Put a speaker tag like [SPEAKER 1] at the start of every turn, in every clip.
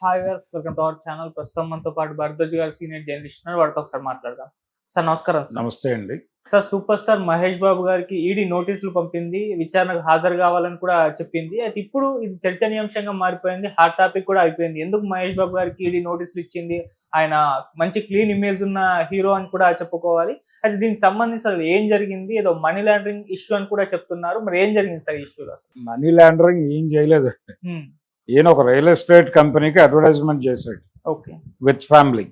[SPEAKER 1] Hi గారు, welcome to our channel. ప్రస్తుతం మనతో పాటు భరద్వాజ్ గారు సీనియర్ జర్నలిస్ట్ ఉన్నారు. వారితో ఒకసారి మాట్లాడదాం. సార్ నమస్కారం. సార్
[SPEAKER 2] నమస్తే అండి.
[SPEAKER 1] Sir, super star Mahesh Babu గారికి ఈడీ నోటీసులు పంపింది, విచారణకు హాజరు కావాలని కూడా చెప్పింది. అయితే ఇప్పుడు ఇది చర్చనీయాంశంగా మారిపోయింది, హాట్ టాపిక్ కూడా అయిపోయింది. ఎందుకు మహేష్ బాబు గారికి ఈడీ నోటీసులు ఇచ్చింది? ఆయన మంచి క్లీన్ ఇమేజ్ ఉన్న హీరో అని కూడా చెప్పుకోవాలి. అయితే దీనికి సంబంధించి అసలు ఏం జరిగింది? ఏదో మనీ లాండరింగ్ ఇష్యూ అని కూడా చెప్తున్నారు. మరి ఏం జరిగింది సార్ ఈ ఇష్యూలో?
[SPEAKER 2] మనీ లాండరింగ్ ఏం చేయలేదండి. ఈయన ఒక రియల్ ఎస్టేట్ కంపెనీకి అడ్వర్టైజ్మెంట్ చేశాడు.
[SPEAKER 1] ఓకే.
[SPEAKER 2] With family.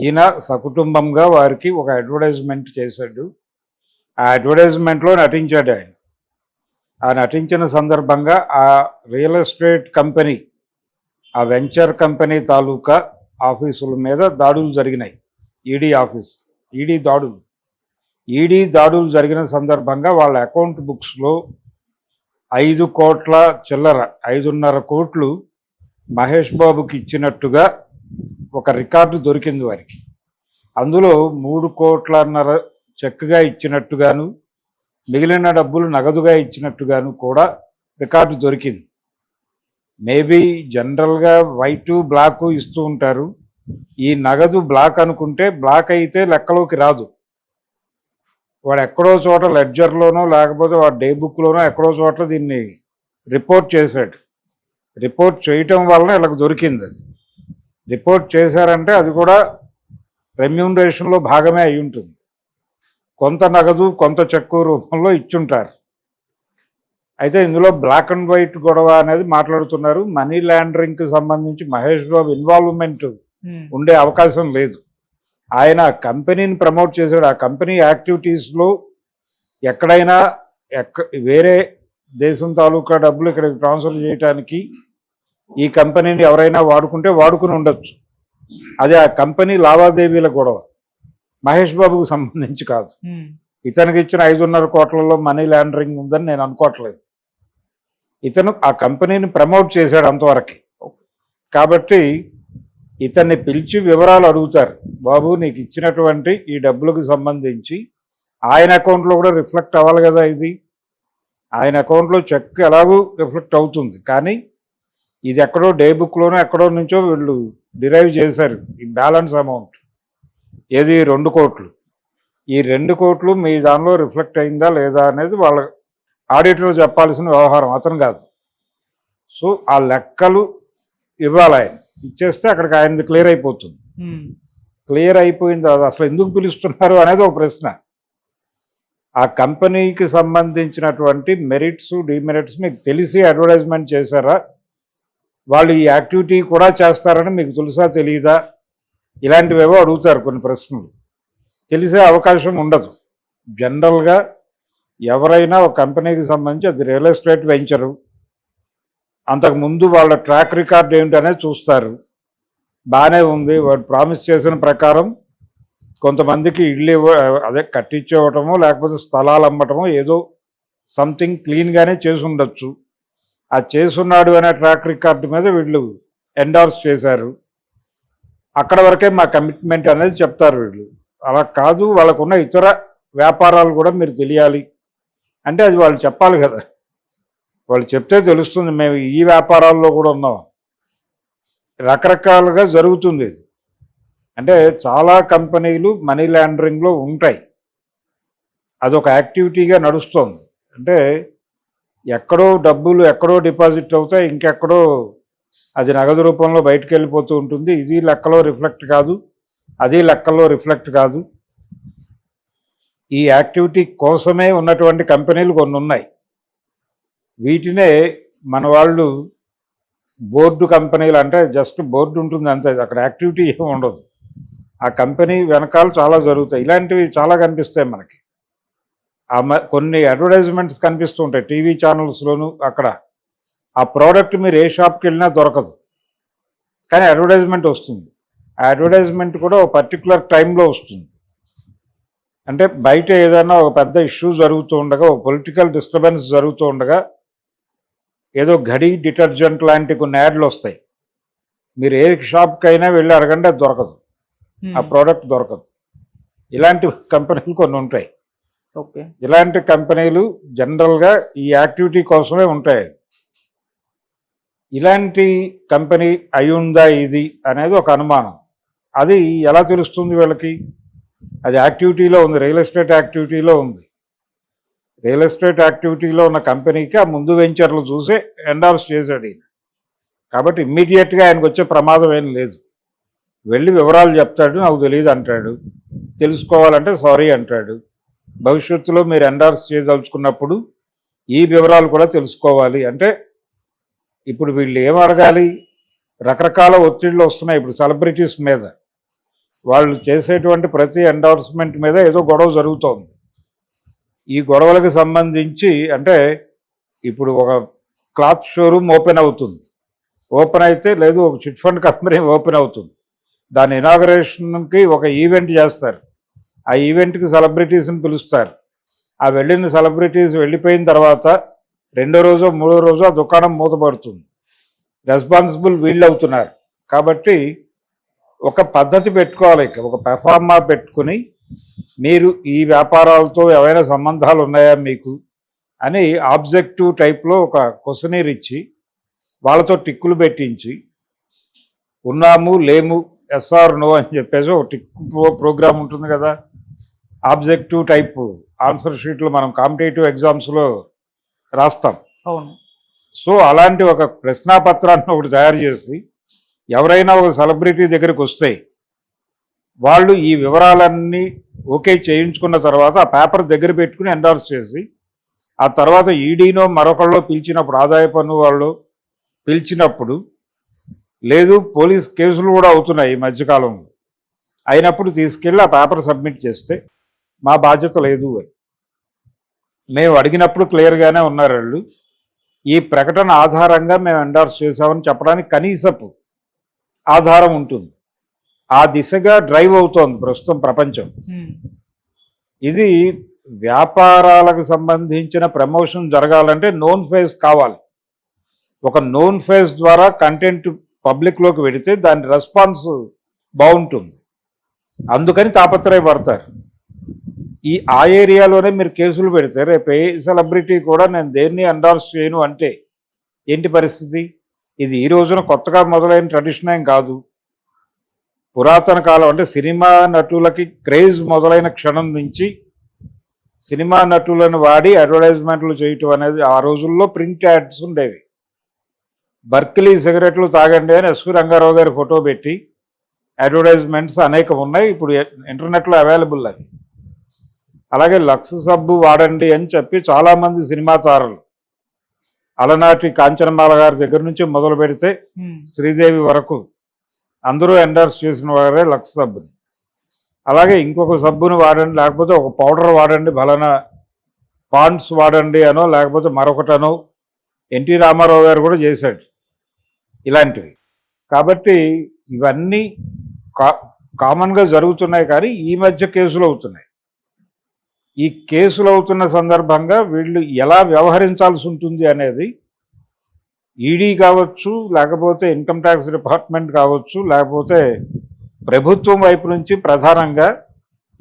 [SPEAKER 2] ఈయన సకుటుంబంగా వారికి ఒక అడ్వర్టైజ్మెంట్ చేశాడు. ఆ అడ్వర్టైజ్మెంట్లో నటించాడు ఆయన. ఆ నటించిన సందర్భంగా ఆ రియల్ ఎస్టేట్ కంపెనీ, ఆ వెంచర్ కంపెనీ తాలూకా ఆఫీసుల మీద దాడులు జరిగినాయి. ఈడీ ఆఫీస్, ఈడీ దాడులు జరిగిన సందర్భంగా వాళ్ళ అకౌంట్ బుక్స్లో 5 కోట్ల చిల్లర, 5.5 కోట్లు మహేష్ బాబుకి ఇచ్చినట్టుగా ఒక రికార్డు దొరికింది వారికి. అందులో 3 కోట్లన్నర చెక్గా ఇచ్చినట్టుగాను, మిగిలిన డబ్బులు నగదుగా ఇచ్చినట్టుగాను కూడా రికార్డు దొరికింది. మేబీ జనరల్గా వైటు బ్లాకు ఇస్తూ ఉంటారు. ఈ నగదు బ్లాక్ అనుకుంటే బ్లాక్ అయితే లెక్కలోకి రాదు. వాడు ఎక్కడో చోట లెడ్జర్లోనో లేకపోతే వాడు డే బుక్లోనో ఎక్కడో చోట దీన్ని రిపోర్ట్ చేశాడు. రిపోర్ట్ చేయటం వలన ఇలా దొరికింది. అది రిపోర్ట్ చేశారంటే అది కూడా రెమ్యూనరేషన్లో భాగమే అయి ఉంటుంది. కొంత నగదు కొంత చెక్కు రూపంలో ఇచ్చుంటారు. అయితే ఇందులో బ్లాక్ అండ్ వైట్ గొడవ అనేది మాట్లాడుతున్నారు. మనీ లాండరింగ్కి సంబంధించి మహేష్ బాబు ఇన్వాల్వ్మెంట్ ఉండే అవకాశం లేదు. ఆయన కంపెనీని ప్రమోట్ చేశాడు. ఆ కంపెనీ యాక్టివిటీస్లో ఎక్కడైనా వేరే దేశం తాలూకా డబ్బులు ఇక్కడికి ట్రాన్స్ఫర్ చేయడానికి ఈ కంపెనీని ఎవరైనా వాడుకుంటే వాడుకుని ఉండొచ్చు. అది ఆ కంపెనీ లావాదేవీల గొడవ, మహేష్ బాబుకు సంబంధించి కాదు. ఇతనికి ఇచ్చిన 5.5 కోట్లలో మనీ లాండరింగ్ ఉందని నేను అనుకోవట్లేదు. ఇతను ఆ కంపెనీని ప్రమోట్ చేశాడు అంతవరకు. కాబట్టి ఇతన్ని పిలిచి వివరాలు అడుగుతారు. బాబు, నీకు ఇచ్చినటువంటి ఈ డబ్బులకు సంబంధించి ఆయన అకౌంట్లో కూడా రిఫ్లెక్ట్ అవ్వాలి కదా. ఇది ఆయన అకౌంట్లో చెక్ ఎలాగూ రిఫ్లెక్ట్ అవుతుంది, కానీ ఇది ఎక్కడో డే బుక్లోనో ఎక్కడో నుంచో వీళ్ళు డిరైవ్ చేశారు ఈ బ్యాలెన్స్ అమౌంట్. ఏది 2 కోట్లు. ఈ 2 కోట్లు మీ దానిలో రిఫ్లెక్ట్ అయిందా లేదా అనేది వాళ్ళ ఆడిటర్ చెప్పాల్సిన వ్యవహారం, అతను కాదు. సో ఆ లెక్కలు ఇవ్వాలి. ఆయన ఇచ్చేస్తే అక్కడికి ఆయనది క్లియర్ అయిపోతుంది. క్లియర్ అయిపోయింది. అది అసలు ఎందుకు పిలుస్తున్నారు అనేది ఒక ప్రశ్న. ఆ కంపెనీకి సంబంధించినటువంటి మెరిట్స్ డిమెరిట్స్ మీకు తెలిసి అడ్వర్టైజ్మెంట్ చేశారా? వాళ్ళు ఈ యాక్టివిటీ కూడా చేస్తారని మీకు తెలుసా తెలియదా? ఇలాంటివేవో అడుగుతారు కొన్ని ప్రశ్నలు. తెలిసే అవకాశం ఉండదు. జనరల్గా ఎవరైనా ఒక కంపెనీకి సంబంధించి అది రియల్ ఎస్టేట్ వెంచరు, అంతకుముందు వాళ్ళ ట్రాక్ రికార్డ్ ఏమిటనేది చూస్తారు. బాగానే ఉంది, వాడు ప్రామిస్ చేసిన ప్రకారం కొంతమందికి ఇల్లు అదే కట్టించేవటమో లేకపోతే స్థలాలు అమ్మటమో ఏదో సంథింగ్ క్లీన్గానే చేసి ఉండొచ్చు. ఆ చేసున్నాడు అనే ట్రాక్ రికార్డు మీద వీళ్ళు ఎండార్స్ చేశారు. అక్కడ వరకే మా కమిట్మెంట్ అనేది చెప్తారు వీళ్ళు. అలా కాదు, వాళ్ళకున్న ఇతర వ్యాపారాలు కూడా మీరు తెలియాలి అంటే అది వాళ్ళు చెప్పాలి కదా. వాళ్ళు చెప్తే తెలుస్తుంది మేము ఈ వ్యాపారాల్లో కూడా ఉన్నాం. రకరకాలుగా జరుగుతుంది ఇది. అంటే చాలా కంపెనీలు మనీ లాండరింగ్లో ఉంటాయి. అదొక యాక్టివిటీగా నడుస్తుంది. అంటే ఎక్కడో డబ్బులు ఎక్కడో డిపాజిట్ అవుతాయి, ఇంకెక్కడో అది నగదు రూపంలో బయటకు వెళ్ళిపోతూ ఉంటుంది. ఇది లెక్కలో రిఫ్లెక్ట్ కాదు, అది లెక్కల్లో రిఫ్లెక్ట్ కాదు. ఈ యాక్టివిటీ కోసమే ఉన్నటువంటి కంపెనీలు కొన్ని ఉన్నాయి. వీటినే మన వాళ్ళు బోర్డు కంపెనీలు అంటే జస్ట్ బోర్డు ఉంటుంది అంతే, అక్కడ యాక్టివిటీ ఏమి ఉండదు. ఆ కంపెనీ వెనకాల చాలా జరుగుతాయి. ఇలాంటివి చాలా కనిపిస్తాయి మనకి. కొన్ని అడ్వర్టైజ్మెంట్స్ కనిపిస్తూ ఉంటాయి టీవీ ఛానల్స్లోను. అక్కడ ఆ ప్రోడక్ట్ మీరు ఏ షాప్కి వెళ్ళినా దొరకదు, కానీ అడ్వర్టైజ్మెంట్ వస్తుంది. ఆ అడ్వర్టైజ్మెంట్ కూడా ఒక పర్టికులర్ టైంలో వస్తుంది. అంటే బయట ఏదైనా ఒక పెద్ద ఇష్యూ జరుగుతూ ఉండగా, ఒక పొలిటికల్ డిస్టర్బెన్స్ జరుగుతూ ఉండగా ఏదో ఘడి డిటర్జెంట్ లాంటి కొన్ని యాడ్లు వస్తాయి. మీరు ఏ షాప్కైనా వెళ్ళి అడగండి, అది దొరకదు, ఆ ప్రోడక్ట్ దొరకదు. ఇలాంటి కంపెనీలు కొన్ని ఉంటాయి.
[SPEAKER 1] ఓకే.
[SPEAKER 2] ఇలాంటి కంపెనీలు జనరల్గా ఈ యాక్టివిటీ కోసమే ఉంటాయి. ఇలాంటి కంపెనీ అయ్యుందా ఇది అనేది ఒక అనుమానం. అది ఎలా తెలుస్తుంది వీళ్ళకి? అది యాక్టివిటీలో ఉంది, రియల్ ఎస్టేట్ యాక్టివిటీలో ఉంది. రియల్ ఎస్టేట్ యాక్టివిటీలో ఉన్న కంపెనీకి ఆ ముందు వెంచర్లు చూసే ఎండార్స్ చేశాడు ఈయన. కాబట్టి ఇమ్మీడియట్గా ఆయనకు వచ్చే ప్రమాదం ఏం లేదు. వెళ్ళి వివరాలు చెప్తాడు, నాకు తెలియదు అంటాడు, తెలుసుకోవాలంటే సారీ అంటాడు. భవిష్యత్తులో మీరు ఎండార్స్ చేయదలుచుకున్నప్పుడు ఈ వివరాలు కూడా తెలుసుకోవాలి అంటే ఇప్పుడు వీళ్ళు ఏం అడగాలి? రకరకాల ఒత్తిళ్ళు వస్తున్నాయి ఇప్పుడు సెలబ్రిటీస్ మీద. వాళ్ళు చేసేటువంటి ప్రతి ఎండార్స్మెంట్ మీద ఏదో గొడవ జరుగుతోంది. ఈ గొడవలకు సంబంధించి అంటే ఇప్పుడు ఒక క్లాత్ షోరూమ్ ఓపెన్ అవుతుంది, ఓపెన్ అయితే లేదు ఒక చిట్ ఫండ్ కంపెనీ ఓపెన్ అవుతుంది, దాని ఇనాగరేషన్కి ఒక ఈవెంట్ చేస్తారు. ఆ ఈవెంట్కి సెలబ్రిటీస్ని పిలుస్తారు. ఆ వెళ్ళిన సెలబ్రిటీస్ వెళ్ళిపోయిన తర్వాత రెండో రోజో మూడో రోజో ఆ దుకాణం మూతపడుతుంది. రెస్పాన్సిబుల్ వీళ్ళు అవుతున్నారు. కాబట్టి ఒక పద్ధతి పెట్టుకోవాలి, ఒక పెర్ఫార్మా పెట్టుకుని మీరు ఈ వ్యాపారాలతో ఏవైనా సంబంధాలు ఉన్నాయా మీకు అని ఆబ్జెక్టివ్ టైప్లో ఒక క్వశ్చనీర్ ఇచ్చి వాళ్ళతో టిక్కులు పెట్టించి ఉన్నాము లేము ఎస్ఆర్ నో అని చెప్పేసి ఒక టిక్ ప్రోగ్రామ్ ఉంటుంది కదా, ఆబ్జెక్టివ్ టైప్ ఆన్సర్ షీట్లు మనం కాంపిటేటివ్ ఎగ్జామ్స్లో రాస్తాం.
[SPEAKER 1] అవును.
[SPEAKER 2] సో అలాంటి ఒక ప్రశ్నాపత్రాన్ని ఒకటి తయారు చేసి ఎవరైనా ఒక సెలబ్రిటీ దగ్గరికి వస్తే వాళ్ళు ఈ వివరాలన్నీ ఓకే చేయించుకున్న తర్వాత ఆ పేపర్ దగ్గర పెట్టుకుని ఎండార్స్ చేసి ఆ తర్వాత ఈడీనో మరొకళ్ళు పిలిచినప్పుడు ఆదాయ పన్ను వాళ్ళు పిలిచినప్పుడు లేదు పోలీస్ కేసులు కూడా అవుతున్నాయి ఈ మధ్యకాలంలో, అయినప్పుడు తీసుకెళ్ళి ఆ పేపర్ సబ్మిట్ చేస్తే మా బాధ్యత లేదు అని. మేము అడిగినప్పుడు క్లియర్గానే ఉన్నారు వాళ్ళు. ఈ ప్రకటన ఆధారంగా మేము ఎండార్స్ చేసామని చెప్పడానికి కనీసపు ఆధారం ఉంటుంది. ఆ దిశగా డ్రైవ్ అవుతోంది ప్రస్తుతం ప్రపంచం. ఇది వ్యాపారాలకు సంబంధించిన ప్రమోషన్ జరగాలంటే నోన్ ఫేస్ కావాలి. ఒక నోన్ ఫేస్ ద్వారా కంటెంట్ పబ్లిక్లోకి వెడితే దాని రెస్పాన్స్ బాగుంటుంది. అందుకని తాపత్రయపడతారు. ఆ ఏరియాలోనే మీరు కేసులు పెడితే రేపు ఏ సెలబ్రిటీ కూడా నేను దేన్ని ఎండార్స్ చేయను అంటే ఏంటి పరిస్థితి? ఇది ఈ రోజున కొత్తగా మొదలైన ట్రెడిషన్ ఏం కాదు. పురాతన కాలం అంటే సినిమా నటులకి క్రేజ్ మొదలైన క్షణం నుంచి సినిమా నటులను వాడి అడ్వర్టైజ్మెంట్లు చేయటం అనేది ఆ రోజుల్లో ప్రింట్ యాడ్స్ ఉండేవి. బర్కిలీ సిగరెట్లు తాగండి అని ఎస్వి రంగారావు గారి ఫోటో పెట్టి అడ్వర్టైజ్మెంట్స్ అనేకం ఉన్నాయి, ఇప్పుడు ఇంటర్నెట్లో అవైలబుల్ అవి. అలాగే లక్స్ సబ్బు వాడండి అని చెప్పి చాలామంది సినిమా తారలు అలనాటి కాంచనమాల గారి దగ్గర నుంచి మొదలు పెడితే శ్రీదేవి వరకు అందరూ ఎండార్స్ చేసిన వారే లక్స్ సబ్బుని. అలాగే ఇంకొక సబ్బుని వాడండి, లేకపోతే ఒక పౌడర్ వాడండి, బలన పాండ్స్ వాడండి అనో లేకపోతే మరొకటనో ఎన్టీ రామారావు గారు కూడా చేశాడు ఇలాంటివి. కాబట్టి ఇవన్నీ కామన్గా జరుగుతున్నాయి, కానీ ఈ మధ్య కేసులు అవుతున్నాయి. ఈ కేసులు అవుతున్న సందర్భంగా వీళ్ళు ఎలా వ్యవహరించాల్సి ఉంటుంది అనేది ఈడీ కావచ్చు, లేకపోతే ఇన్కమ్ ట్యాక్స్ డిపార్ట్మెంట్ కావచ్చు, లేకపోతే ప్రభుత్వం వైపు నుంచి ప్రధానంగా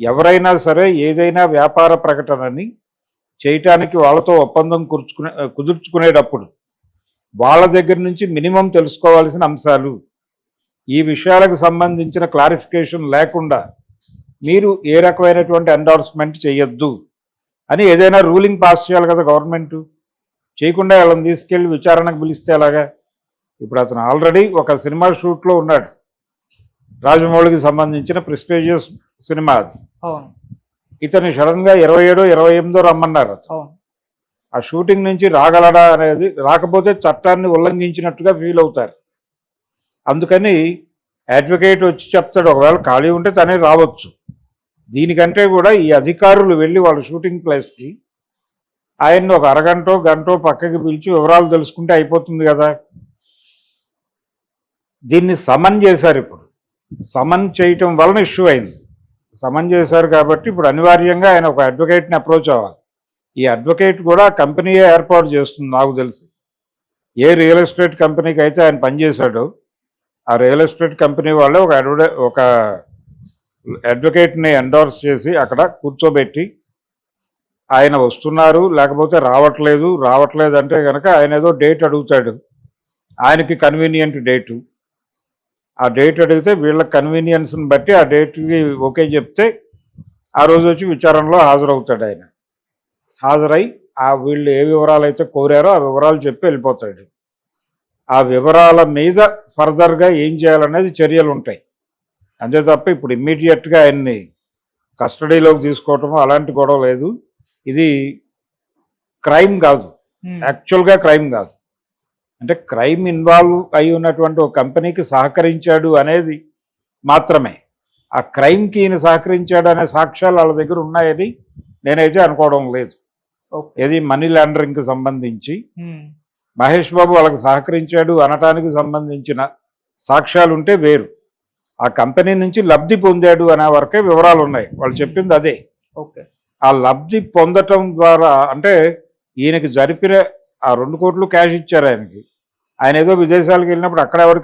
[SPEAKER 2] ఎవరైనా సరే ఏదైనా వ్యాపార ప్రకటనని చేయటానికి వాళ్ళతో ఒప్పందం కుదుర్చుకునేటప్పుడు వాళ్ళ దగ్గర నుంచి మినిమం తెలుసుకోవాల్సిన అంశాలు, ఈ విషయాలకు సంబంధించిన క్లారిఫికేషన్ లేకుండా మీరు ఏ రకమైనటువంటి ఎండార్స్మెంట్ చేయొద్దు అని ఏదైనా రూలింగ్ పాస్ చేయాలి కదా గవర్నమెంట్. చేయకుండా వాళ్ళని తీసుకెళ్ళి విచారణకు పిలిస్తే అలాగా? ఇప్పుడు అతను ఆల్రెడీ ఒక సినిమా షూట్లో ఉన్నాడు, రాజమౌళికి సంబంధించిన ప్రెస్టీజియస్ సినిమా అది. ఇతను సడన్గా 27 28 రమ్మన్నారు. ఆ షూటింగ్ నుంచి రాగలడా అనేది, రాకపోతే చట్టాన్ని ఉల్లంఘించినట్టుగా ఫీల్ అవుతారు. అందుకని అడ్వకేట్ వచ్చి చెప్తాడు, ఒకవేళ ఖాళీ ఉంటే తనే రావచ్చు. దీనికంటే కూడా ఈ అధికారులు వెళ్ళి వాళ్ళ షూటింగ్ ప్లేస్కి ఆయన్ని ఒక అరగంటో గంటో పక్కకి పిలిచి వివరాలు తెలుసుకుంటే అయిపోతుంది కదా. దీన్ని సమన్ చేశారు. ఇప్పుడు సమన్ చేయటం వలన ఇష్యూ అయింది. సమన్ చేశారు కాబట్టి ఇప్పుడు అనివార్యంగా ఆయన ఒక అడ్వకేట్ని అప్రోచ్ అవ్వాలి. ఈ అడ్వకేట్ కూడా కంపెనీయే ఏర్పాటు చేస్తుంది నాకు తెలిసి. ఏ రియల్ ఎస్టేట్ కంపెనీకి అయితే ఆయన పనిచేశాడో ఆ రియల్ ఎస్టేట్ కంపెనీ వాళ్ళే ఒక అడ్వకేట్ని ఎండార్స్ చేసి అక్కడ కూర్చోబెట్టి ఆయన వస్తున్నారు లేకపోతే రావట్లేదు అంటే కనుక ఆయన ఏదో డేట్ అడుగుతాడు. ఆయనకి కన్వీనియంట్ డేటు, ఆ డేట్ అడిగితే వీళ్ళ కన్వీనియన్స్ని బట్టి ఆ డేట్కి ఓకే చెప్తే ఆ రోజు వచ్చి విచారణలో హాజరవుతాడు. ఆయన హాజరై వీళ్ళు ఏ వివరాలు అయితే కోరారో ఆ వివరాలు చెప్పి వెళ్ళిపోతాడు. ఆ వివరాల మీద ఫర్దర్గా ఏం చేయాలనేది చర్యలు ఉంటాయి. అంతే తప్ప ఇప్పుడు ఇమ్మీడియట్గా ఆయన్ని కస్టడీలోకి తీసుకోవటం అలాంటి గొడవ లేదు. ఇది క్రైమ్ కాదు, యాక్చువల్గా క్రైమ్ కాదు. అంటే క్రైమ్ ఇన్వాల్వ్ అయి ఉన్నటువంటి ఒక కంపెనీకి సహకరించాడు అనేది మాత్రమే. ఆ క్రైమ్కి ఈయన సహకరించాడు అనే సాక్ష్యాలు వాళ్ళ దగ్గర ఉన్నాయని నేనైతే అనుకోవడం లేదు. ఏది మనీ లాండరింగ్కి సంబంధించి మహేష్ బాబు వాళ్ళకి సహకరించాడు అనటానికి సంబంధించిన సాక్ష్యాలు ఉంటే వేరు. ఆ కంపెనీ నుంచి లబ్ధి పొందాడు అనే వరకే వివరాలు ఉన్నాయి. వాళ్ళు చెప్పింది అదే. ఆ లబ్ధి పొందటం ద్వారా అంటే ఈయనకి జరిపిన ఆ 2 కోట్లు క్యాష్ ఇచ్చారు ఆయనకి. ఆయన ఏదో విదేశాలకు వెళ్ళినప్పుడు అక్కడ ఎవరికి